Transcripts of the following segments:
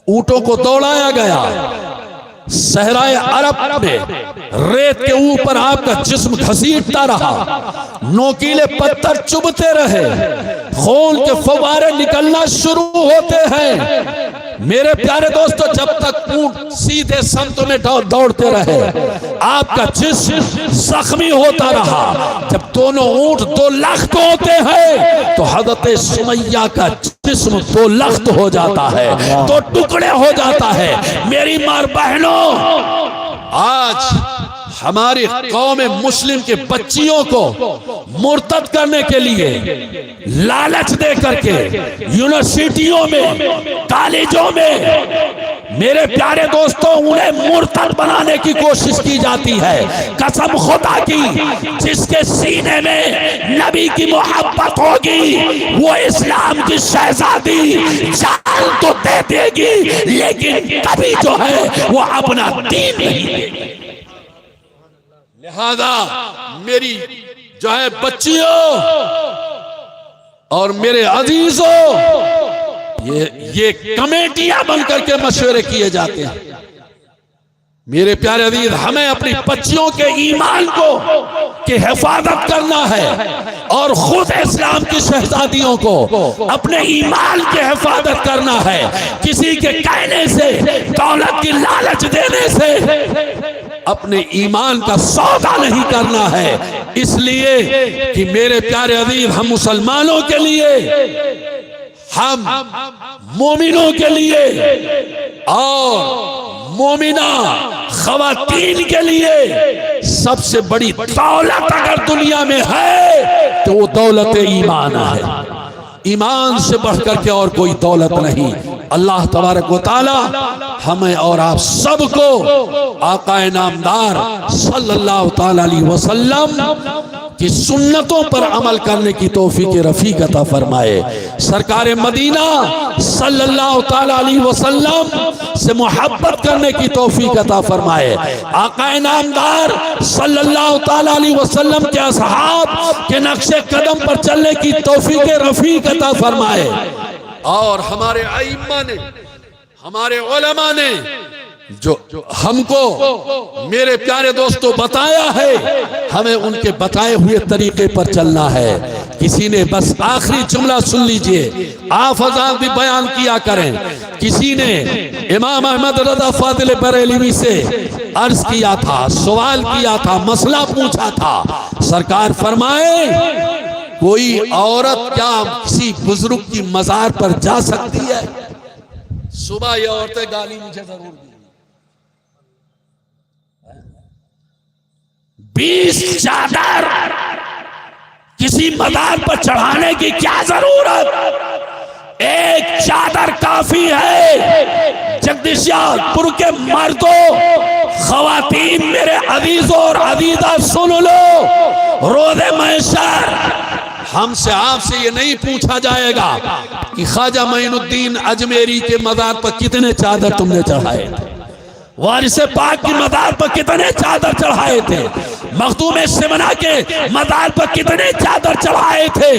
اونٹوں کو دوڑایا گیا، صحرائے عرب میں ریت کے اوپر آپ کا جسم گھسیٹتا رہا، نوکیلے پتھر چبھتے رہے، خون کے فوارے نکلنا شروع ہوتے ہیں۔ میرے پیارے دوستو، جب تک اونٹ سیدھے سمت میں دوڑتے رہے، آپ کا جسم زخمی ہوتا رہا۔ جب دونوں اونٹ دو لخت ہوتے ہیں تو حضرت سمیہ کا جسم دو لخت ہو جاتا ہے، دو ٹکڑے ہو جاتا ہے۔ میری ماں بہنوں، آج ہماری قوم مسلم کے بچیوں کو مرتد کرنے کے لیے لالچ دے کر کے یونیورسٹیوں میں، کالجوں میں، میرے پیارے دوستوں، انہیں مرتد بنانے کی کوشش کی جاتی ہے۔ قسم خدا کی، جس کے سینے میں نبی کی محبت ہوگی وہ اسلام کی شہزادی جان تو دے دے گی، لیکن کبھی جو ہے وہ اپنا دین نہیں دے گی۔ لہذا میری جو ہے بچیوں اور میرے عزیزوں، یہ کمیٹیاں بن کر کے مشورے کیے جاتے ہیں۔ میرے پیارے عزیز، ہمیں اپنی بچیوں کے ایمان کی حفاظت کرنا ہے، اور خود اسلام کی شہزادیوں کو اپنے ایمان کی حفاظت کرنا ہے۔ کسی کے کہنے سے، دولت کی لالچ دینے سے اپنے ایمان کا سودا نہیں کرنا ہے۔ اس لیے کہ میرے پیارے عزیز، ہم مسلمانوں کے لیے، ہم مومنوں کے لیے اور مومنہ خواتین کے لیے سب سے بڑی دولت اگر دنیا میں ہے تو وہ دولت ایمان ہے۔ ایمان سے بڑھ کر کے اور کوئی دولت نہیں۔ اللہ تبارک و تعالی ہمیں اور آپ سب کو آقا نامدار صلی اللہ تعالی علیہ وسلم کی سنتوں پر عمل کرنے کی توفیق رفیق عطا فرمائے۔ سرکار مدینہ صلی اللہ تعالی علیہ وسلم سے محبت کرنے کی توفیق عطا فرمائے۔ آقا نامدار صلی اللہ تعالی علیہ وسلم کے اصحاب کے نقش قدم پر چلنے کی توفیق رفیق عطا فرمائے۔ اور ہمارے ائمہ نے، ہمارے علماء نے جو ہم کو میرے پیارے دوستو بتایا ہے، ہمیں ان کے بتائے ہوئے طریقے پر چلنا ہے۔ کسی نے بس آخری جملہ سن لیجئے، آپ حضرات بھی بیان کیا کریں۔ کسی نے امام احمد رضا فاضل بریلوی سے عرض کیا تھا، سوال کیا تھا، مسئلہ پوچھا تھا۔ سرکار فرمائے، کوئی عورت کیا کسی بزرگ کی مزار پر جا سکتی ہے؟ صبح یہ عورتیں گالی مجھے ضرور دی، 20 چادر کسی مزار پر چڑھانے کی کیا ضرورت؟ ایک چادر کافی ہے۔ جگدیشیال پور کے مردوں، خواتین، میرے عزیزوں اور عزیزہ سن لو، روز محشر ہم سے آپ سے یہ نہیں پوچھا جائے گا کہ خواجہ معین الدین اجمیری کے مزار پر کتنے چادر تم نے چڑھائے تھے، وارث پاک کی مزار پر کتنے چادر چڑھائے تھے، مخدوم سمنا کے مزار پر کتنے چادر چڑھائے تھے،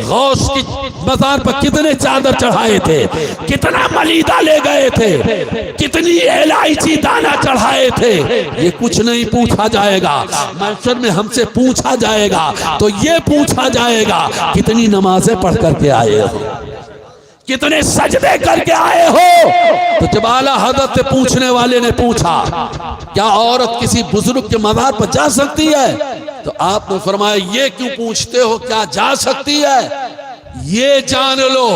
غوث کی مزار پر کتنے چادر چڑھائے تھے، کتنا ملیدہ لے گئے تھے، کتنی الائچی دانہ چڑھائے تھے۔ یہ کچھ نہیں پوچھا جائے گا۔ محشر میں ہم سے پوچھا جائے گا تو یہ پوچھا جائے گا کتنی نمازیں پڑھ کر کے آئے ہو، کتنے سجدے کر کے آئے ہو۔ تو جب اعلیٰ حضرت پوچھنے والے نے پوچھا کیا عورت کسی بزرگ کے مزار پر جا سکتی ہے، تو آپ نے فرمایا یہ کیوں پوچھتے ہو، کیا جا سکتی ہے؟ یہ جان لو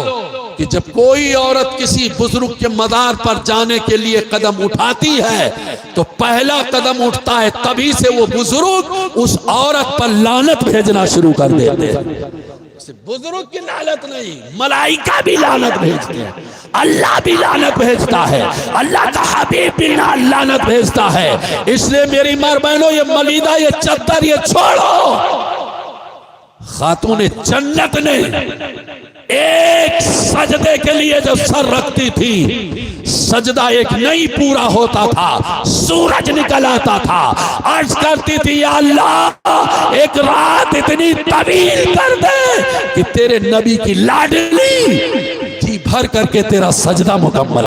کہ جب کوئی عورت کسی بزرگ کے مزار پر جانے کے لیے قدم اٹھاتی ہے تو پہلا قدم اٹھتا ہے، تبھی سے وہ بزرگ اس عورت پر لعنت بھیجنا شروع کر دیتے ہیں۔ بزرگ کی لعنت نہیں، ملائکہ بھی لعنت بھیجتے ہیں، اللہ بھی لعنت بھیجتا ہے، اللہ کا حبیب بھی لعنت بھیجتا ہے۔ اس لیے میری ماں بہنوں، یہ ملیدہ، یہ چادر، یہ چھوڑو۔ خاتون جنت نے ایک سجدے کے لیے جو سر رکھتی تھی، سجدہ ایک نہیں پورا ہوتا تھا، سورج نکل آتا تھا، عرض کرتی تھی یا اللہ ایک رات اتنی طویل کر دے کہ تیرے نبی کی لاڈلی جی بھر کر کے تیرا سجدہ مکمل